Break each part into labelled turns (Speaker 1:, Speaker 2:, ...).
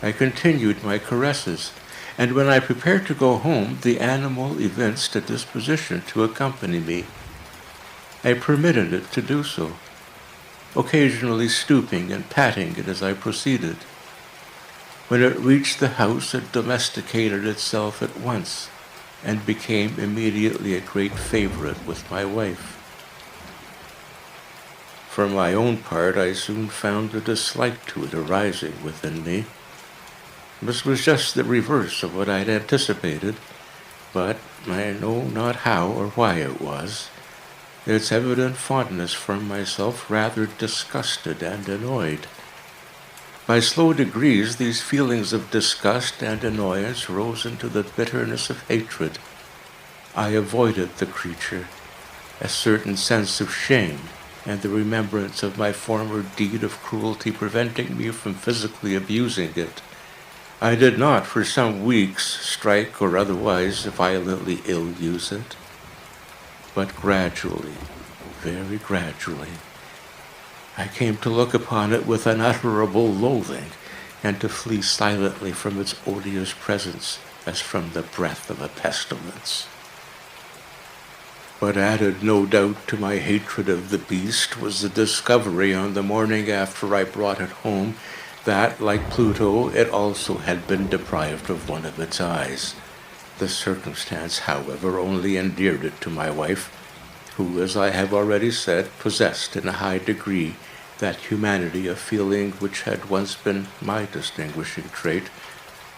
Speaker 1: I continued my caresses, and when I prepared to go home, the animal evinced a disposition to accompany me. I permitted it to do so, occasionally stooping and patting it as I proceeded. When it reached the house, it domesticated itself at once, and became immediately a great favorite with my wife. For my own part, I soon found a dislike to it arising within me. This was just the reverse of what I had anticipated, but I know not how or why it was. Its evident fondness for myself rather disgusted and annoyed. By slow degrees, these feelings of disgust and annoyance rose into the bitterness of hatred. I avoided the creature, a certain sense of shame and the remembrance of my former deed of cruelty preventing me from physically abusing it. I did not, for some weeks, strike or otherwise violently ill-use it. But gradually, very gradually, I came to look upon it with unutterable loathing, and to flee silently from its odious presence as from the breath of a pestilence. What added no doubt to my hatred of the beast was the discovery on the morning after I brought it home that, like Pluto, it also had been deprived of one of its eyes. This circumstance, however, only endeared it to my wife, who, as I have already said, possessed in a high degree that humanity of feeling which had once been my distinguishing trait,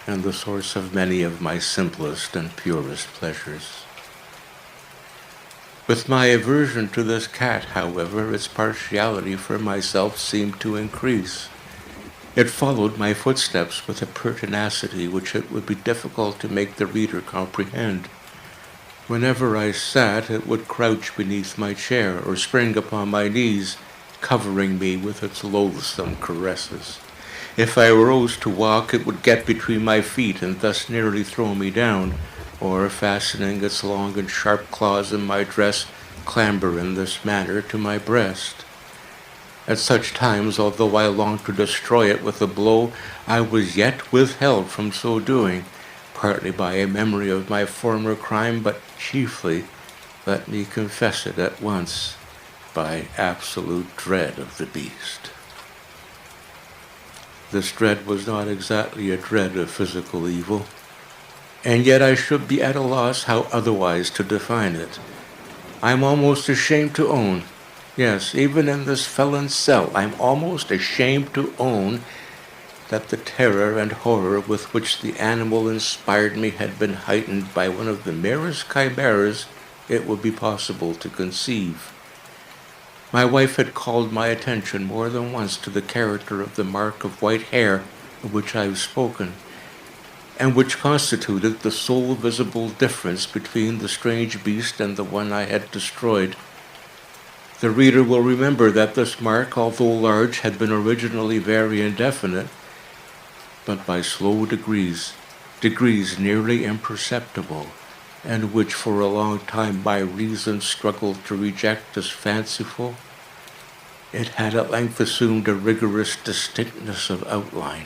Speaker 1: and the source of many of my simplest and purest pleasures. With my aversion to this cat, however, its partiality for myself seemed to increase. It followed my footsteps with a pertinacity which it would be difficult to make the reader comprehend. Whenever I sat, it would crouch beneath my chair or spring upon my knees, covering me with its loathsome caresses. If I rose to walk, it would get between my feet and thus nearly throw me down, or, fastening its long and sharp claws in my dress, clamber in this manner to my breast. At such times, although I longed to destroy it with a blow, I was yet withheld from so doing, partly by a memory of my former crime, but chiefly, let me confess it at once, by absolute dread of the beast. This dread was not exactly a dread of physical evil, and yet I should be at a loss how otherwise to define it. I am almost ashamed to own, yes, even in this felon's cell, I am almost ashamed to own that the terror and horror with which the animal inspired me had been heightened by one of the merest chimeras it would be possible to conceive. My wife had called my attention more than once to the character of the mark of white hair of which I have spoken, and which constituted the sole visible difference between the strange beast and the one I had destroyed. The reader will remember that this mark, although large, had been originally very indefinite, but by slow degrees nearly imperceptible, and which for a long time my reason struggled to reject as fanciful, it had at length assumed a rigorous distinctness of outline.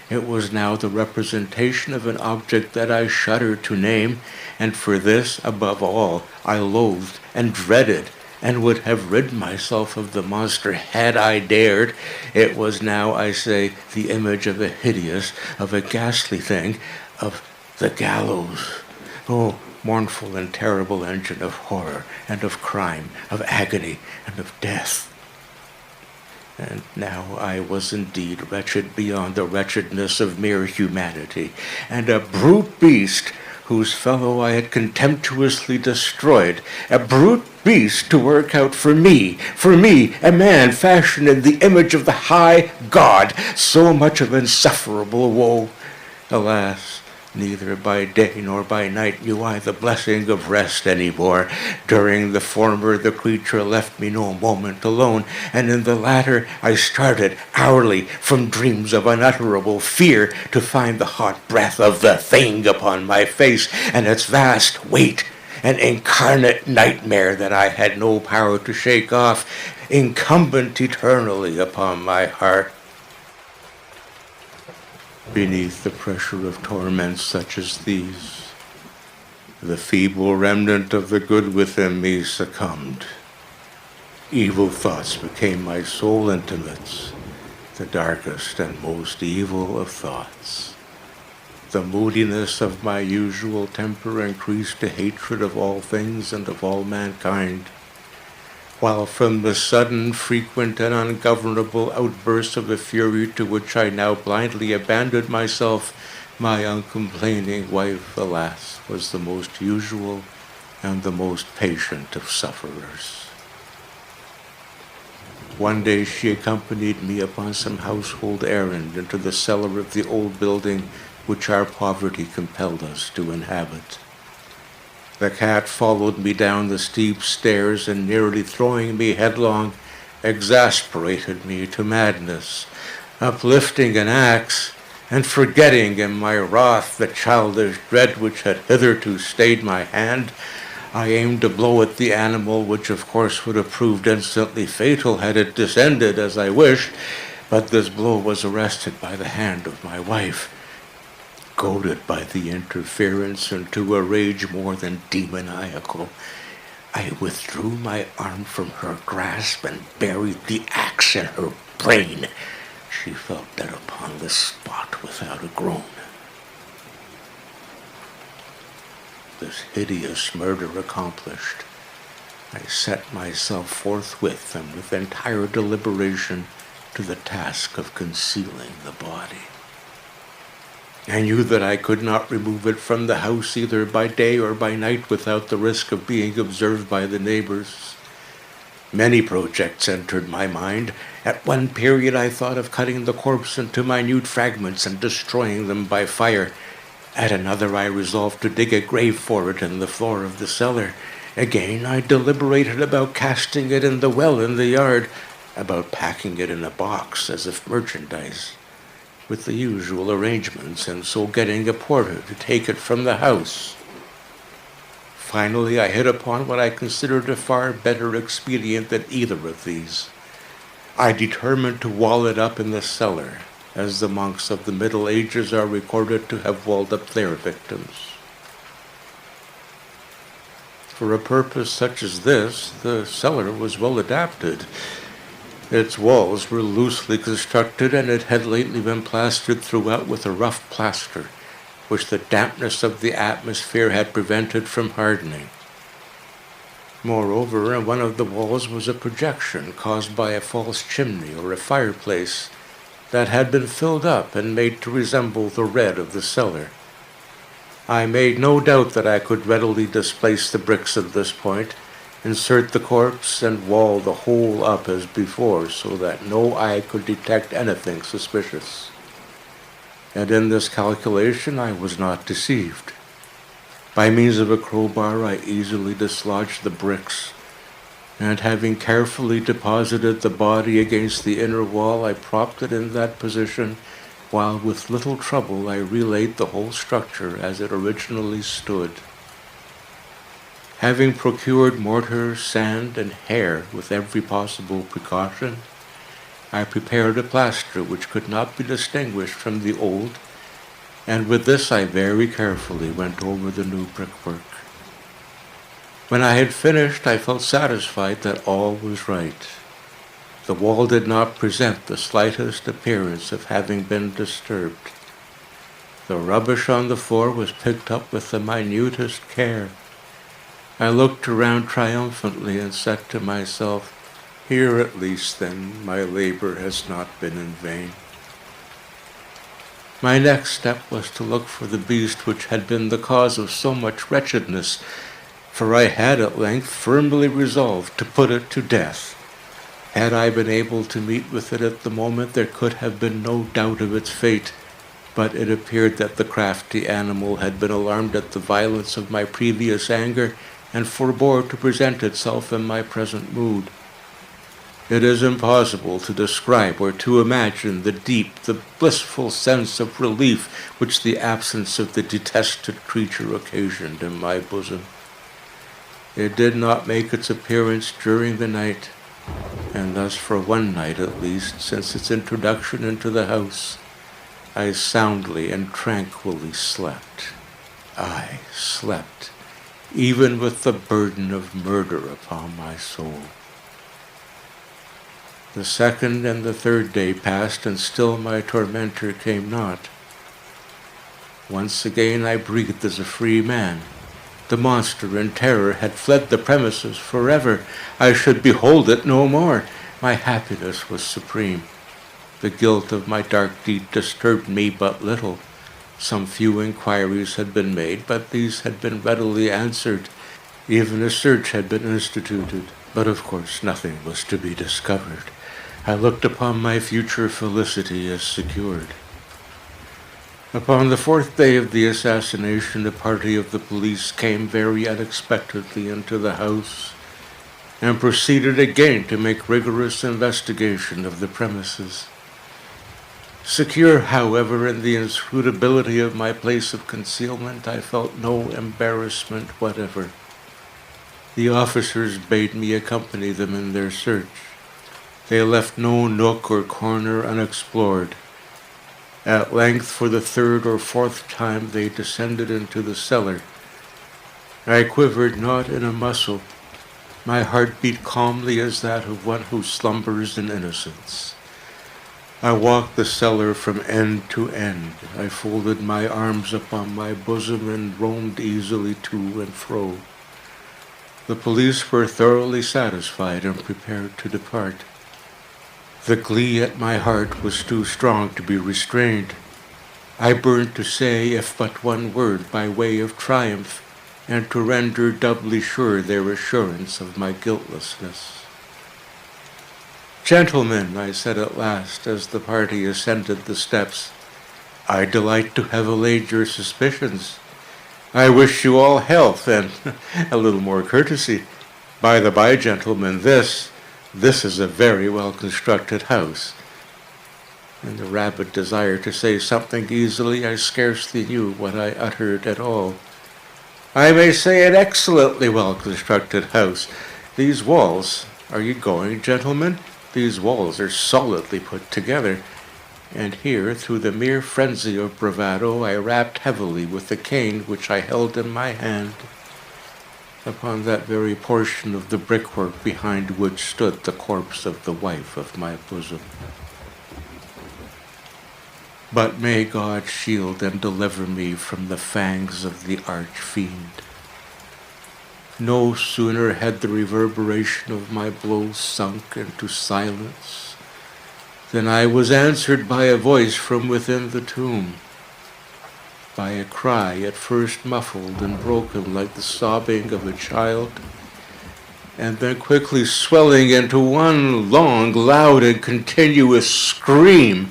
Speaker 1: It was now the representation of an object that I shuddered to name, and for this, above all, I loathed and dreaded, and would have rid myself of the monster had I dared. It was now, I say, the image of a hideous, of a ghastly thing, of the gallows. Oh, mournful and terrible engine of horror and of crime, of agony and of death. And now I was indeed wretched beyond the wretchedness of mere humanity, and a brute beast whose fellow I had contemptuously destroyed, a brute beast to work out for me, a man fashioned in the image of the high God, so much of insufferable woe. Alas, neither by day nor by night knew I the blessing of rest any more. During the former, the creature left me no moment alone, and in the latter I started hourly from dreams of unutterable fear to find the hot breath of the thing upon my face, and its vast weight, an incarnate nightmare that I had no power to shake off, incumbent eternally upon my heart. Beneath the pressure of torments such as these, the feeble remnant of the good within me succumbed. Evil thoughts became my sole intimates, the darkest and most evil of thoughts. The moodiness of my usual temper increased to hatred of all things and of all mankind, while from the sudden, frequent, and ungovernable outbursts of the fury to which I now blindly abandoned myself, my uncomplaining wife, alas, was the most usual and the most patient of sufferers. One day she accompanied me upon some household errand into the cellar of the old building which our poverty compelled us to inhabit. The cat followed me down the steep stairs and, nearly throwing me headlong, exasperated me to madness. Uplifting an axe, and forgetting in my wrath the childish dread which had hitherto stayed my hand, I aimed a blow at the animal, which of course would have proved instantly fatal had it descended as I wished, but this blow was arrested by the hand of my wife. Goaded by the interference into a rage more than demoniacal, I withdrew my arm from her grasp and buried the axe in her brain. She fell dead upon the spot without a groan. This hideous murder accomplished, I set myself forthwith and with entire deliberation to the task of concealing the body. I knew that I could not remove it from the house either by day or by night without the risk of being observed by the neighbors. Many projects entered my mind. At one period I thought of cutting the corpse into minute fragments and destroying them by fire. At another I resolved to dig a grave for it in the floor of the cellar. Again I deliberated about casting it in the well in the yard, about packing it in a box as if merchandise, with the usual arrangements, and so getting a porter to take it from the house. Finally, I hit upon what I considered a far better expedient than either of these. I determined to wall it up in the cellar, as the monks of the Middle Ages are recorded to have walled up their victims. For a purpose such as this, the cellar was well adapted. Its walls were loosely constructed, and it had lately been plastered throughout with a rough plaster, which the dampness of the atmosphere had prevented from hardening. Moreover, in one of the walls was a projection caused by a false chimney or a fireplace that had been filled up and made to resemble the red of the cellar. I made no doubt that I could readily displace the bricks at this point, insert the corpse, and wall the whole up as before, so that no eye could detect anything suspicious. And in this calculation I was not deceived. By means of a crowbar I easily dislodged the bricks, and having carefully deposited the body against the inner wall, I propped it in that position, while with little trouble I relaid the whole structure as it originally stood. Having procured mortar, sand, and hair with every possible precaution, I prepared a plaster which could not be distinguished from the old, and with this I very carefully went over the new brickwork. When I had finished, I felt satisfied that all was right. The wall did not present the slightest appearance of having been disturbed. The rubbish on the floor was picked up with the minutest care. I looked around triumphantly and said to myself, "Here at least, then, my labor has not been in vain." My next step was to look for the beast which had been the cause of so much wretchedness, for I had at length firmly resolved to put it to death. Had I been able to meet with it at the moment, there could have been no doubt of its fate, but it appeared that the crafty animal had been alarmed at the violence of my previous anger, and forbore to present itself in my present mood. It is impossible to describe or to imagine the deep, the blissful sense of relief which the absence of the detested creature occasioned in my bosom. It did not make its appearance during the night, and thus for one night at least, since its introduction into the house, I soundly and tranquilly slept. I slept, even with the burden of murder upon my soul. The second and the third day passed, and still my tormentor came not. Once again I breathed as a free man. The monster in terror had fled the premises forever. I should behold it no more. My happiness was supreme. The guilt of my dark deed disturbed me but little. Some few inquiries had been made, but these had been readily answered. Even a search had been instituted, but of course nothing was to be discovered. I looked upon my future felicity as secured. Upon the fourth day of the assassination, a party of the police came very unexpectedly into the house and proceeded again to make rigorous investigation of the premises. Secure, however, in the inscrutability of my place of concealment, I felt no embarrassment whatever. The officers bade me accompany them in their search. They left no nook or corner unexplored. At length, for the third or fourth time, they descended into the cellar. I quivered not in a muscle. My heart beat calmly as that of one who slumbers in innocence. I walked the cellar from end to end. I folded my arms upon my bosom and roamed easily to and fro. The police were thoroughly satisfied and prepared to depart. The glee at my heart was too strong to be restrained. I burned to say, if but one word, by way of triumph, and to render doubly sure their assurance of my guiltlessness. "Gentlemen," I said at last, as the party ascended the steps, "I delight to have allayed your suspicions. I wish you all health and a little more courtesy. By the by, gentlemen, this is a very well-constructed house." In the rabid desire to say something easily, I scarcely knew what I uttered at all. "I may say an excellently well-constructed house. These walls, are you going, gentlemen? These walls are solidly put together." And here, through the mere frenzy of bravado, I rapped heavily with the cane which I held in my hand upon that very portion of the brickwork behind which stood the corpse of the wife of my bosom. But may God shield and deliver me from the fangs of the arch-fiend. No sooner had the reverberation of my blows sunk into silence than I was answered by a voice from within the tomb, by a cry at first muffled and broken like the sobbing of a child, and then quickly swelling into one long, loud, and continuous scream,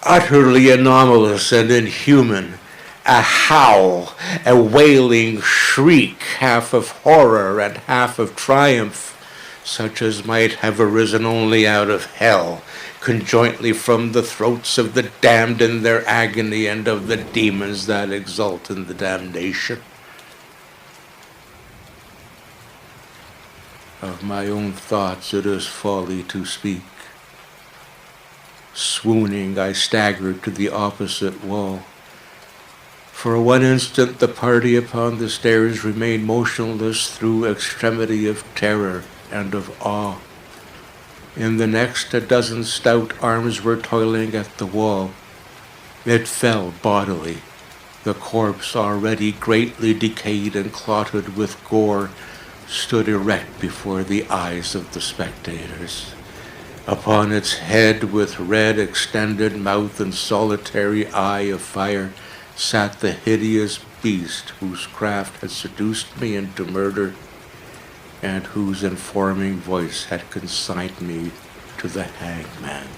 Speaker 1: utterly anomalous and inhuman, a howl, a wailing shriek, half of horror and half of triumph, such as might have arisen only out of hell, conjointly from the throats of the damned in their agony and of the demons that exult in the damnation. Of my own thoughts it is folly to speak. Swooning, I staggered to the opposite wall. For one instant the party upon the stairs remained motionless through extremity of terror and of awe. In the next, a dozen stout arms were toiling at the wall. It fell bodily. The corpse, already greatly decayed and clotted with gore, stood erect before the eyes of the spectators. Upon its head, with red extended mouth and solitary eye of fire, sat the hideous beast whose craft had seduced me into murder, and whose informing voice had consigned me to the hangman.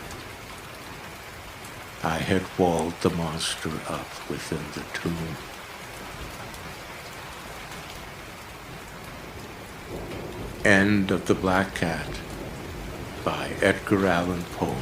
Speaker 1: I had walled the monster up within the tomb. End of The Black Cat by Edgar Allan Poe.